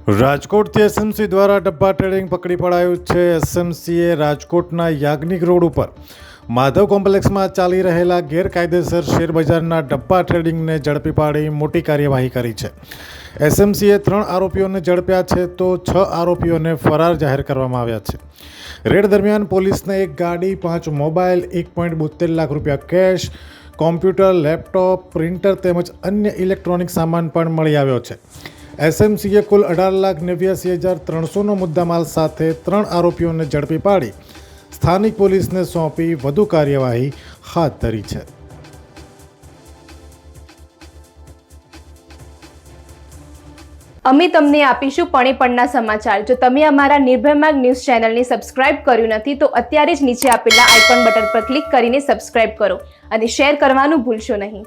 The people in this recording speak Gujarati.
રાજકોટથી એસએમસી દ્વારા ડબ્બા ટ્રેડિંગ પકડી પડાયું છે। એસએમસીએ રાજકોટના યાજ્ઞિક રોડ ઉપર માધવ કોમ્પ્લેક્સમાં ચાલી રહેલા ગેરકાયદેસર શેરબજારના ડબ્બા ટ્રેડિંગને ઝડપી પાડી મોટી કાર્યવાહી કરી છે। એસએમસીએ 3 આરોપીઓને ઝડપ્યા છે તો 6 આરોપીઓને ફરાર જાહેર કરવામાં આવ્યા છે। રેડ દરમિયાન પોલીસને એક ગાડી, 5 મોબાઈલ, 1.72 લાખ રૂપિયા કેશ, કોમ્પ્યુટર, લેપટોપ, પ્રિન્ટર તેમજ અન્ય ઇલેક્ટ્રોનિક સામાન પણ મળી આવ્યો છે। એસએમસીએ કુલ 18,89,300નો મુદ્દામાલ સાથે 3 આરોપીઓને ઝડપી પાડી સ્થાનિક પોલીસને સોંપી વધુ કાર્યવાહી હાથ ધરી છે। અમે તમને આપીશું પળેપળના સમાચાર। જો તમે અમારા નિર્ભય માર્ગ ન્યૂઝ ચેનલને સબસ્ક્રાઇબ કર્યું નથી તો અત્યારે જ નીચે આપેલા આઇકોન બટન પર ક્લિક કરીને સબસ્ક્રાઇબ કરો અને શેર કરવાનું ભૂલશો નહીં।